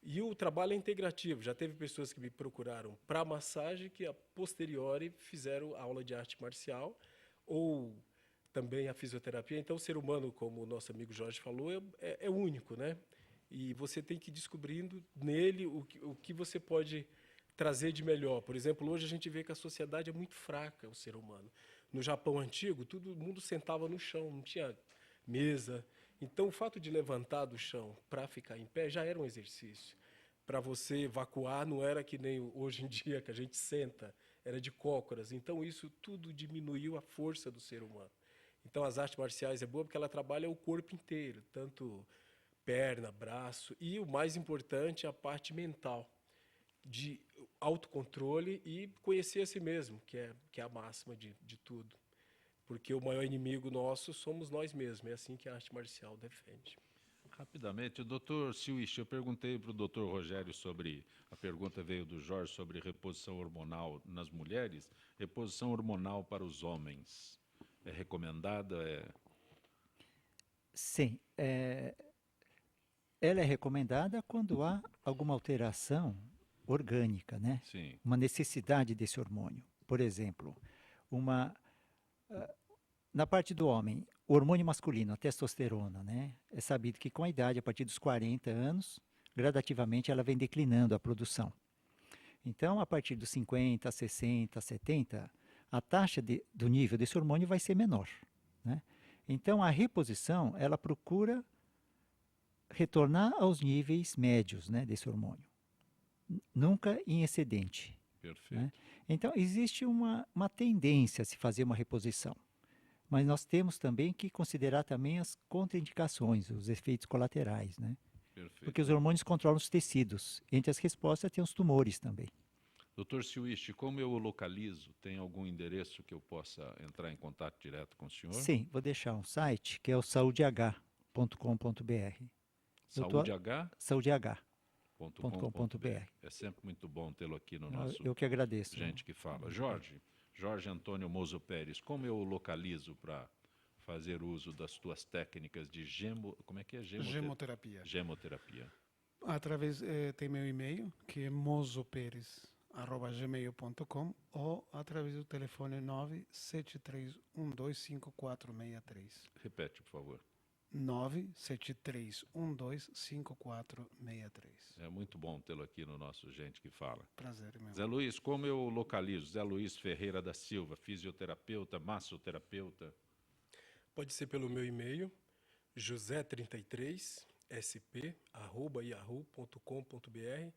E o trabalho é integrativo. Já teve pessoas que me procuraram para massagem que a posteriori fizeram aula de arte marcial ou também a fisioterapia. Então o ser humano, como o nosso amigo Jorge falou, é único, né? E você tem que ir descobrindo nele o que você pode trazer de melhor. Por exemplo, hoje a gente vê que a sociedade é muito fraca, o ser humano. No Japão antigo, todo mundo sentava no chão, não tinha mesa. Então, o fato de levantar do chão para ficar em pé já era um exercício. Para você evacuar, não era que nem hoje em dia que a gente senta, era de cócoras. Então, isso tudo diminuiu a força do ser humano. Então, as artes marciais é boa porque ela trabalha o corpo inteiro, tanto perna, braço, e o mais importante, a parte mental, de autocontrole e conhecer a si mesmo, que é a máxima de tudo. Porque o maior inimigo nosso somos nós mesmos. É assim que a arte marcial defende. Rapidamente, doutor Silwich, eu perguntei para o doutor Rogério sobre, a pergunta veio do Jorge sobre reposição hormonal nas mulheres. Reposição hormonal para os homens é recomendada? Sim. Ela é recomendada quando há alguma alteração orgânica, né? Sim. Uma necessidade desse hormônio. Por exemplo, na parte do homem, o hormônio masculino, a testosterona, né? É sabido que com a idade, a partir dos 40 anos, gradativamente ela vem declinando a produção. Então, a partir dos 50, 60, 70, a taxa do nível desse hormônio vai ser menor, né? Então, a reposição, ela procura retornar aos níveis médios, né, desse hormônio. Nunca em excedente. Perfeito. Né? Então, existe uma tendência a se fazer uma reposição. Mas nós temos também que considerar também as contraindicações, os efeitos colaterais, né? Perfeito. Porque os hormônios controlam os tecidos. Entre as respostas tem os tumores também. Doutor Silwich, como eu o localizo? Tem algum endereço que eu possa entrar em contato direto com o senhor? Sim, vou deixar um site que é o saudeh.com.br. SaúdeH? saudeh.com.br. É sempre muito bom tê-lo aqui no nosso... Eu que agradeço. Gente que fala. Jorge Antônio Mozo Pérez, como eu o localizo para fazer uso das tuas técnicas de como é que é? Gemoterapia. Gemoterapia. Através, tem meu e-mail, que é mozoperes@gmail.com, ou através do telefone 973125463. Repete, por favor. 973125463. É muito bom tê-lo aqui no nosso Gente que Fala. Prazer, meu. Zé Luiz, como eu localizo? Zé Luiz Ferreira da Silva, fisioterapeuta, massoterapeuta. Pode ser pelo meu e-mail, josé33sp@yahoo.com.br,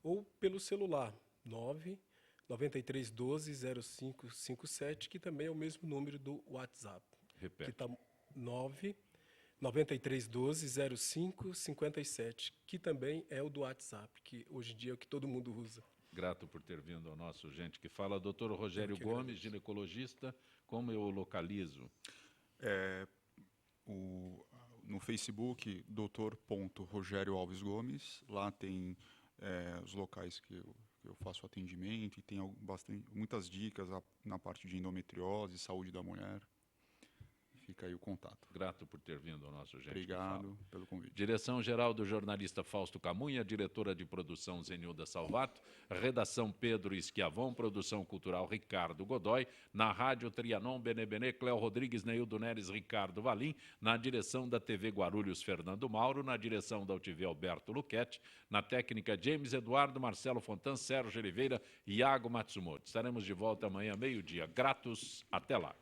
ou pelo celular 993120557, que também é o mesmo número do WhatsApp. Repete. Que está 93120557, que também é o do WhatsApp, que hoje em dia é o que todo mundo usa. Grato por ter vindo ao nosso Gente que Fala. Doutor Rogério Gomes, ginecologista, como eu o localizo? No Facebook, Dr. Rogério Alves Gomes. Lá tem os locais que eu faço atendimento e tem muitas dicas na parte de endometriose, saúde da mulher. Fica aí o contato. Grato por ter vindo ao nosso Gente Obrigado pelo convite. Direção-geral do jornalista Fausto Camunha, diretora de produção Zenilda Salvato, redação Pedro Esquiavon, produção cultural Ricardo Godoy, na rádio Trianon, Benebene, Cléo Rodrigues, Neildo Neres, Ricardo Valim, na direção da TV Guarulhos, Fernando Mauro, na direção da UTV Alberto Luquete, na técnica James Eduardo, Marcelo Fontan, Sérgio Oliveira e Iago Matsumoto. Estaremos de volta amanhã, meio-dia. Gratos, até lá.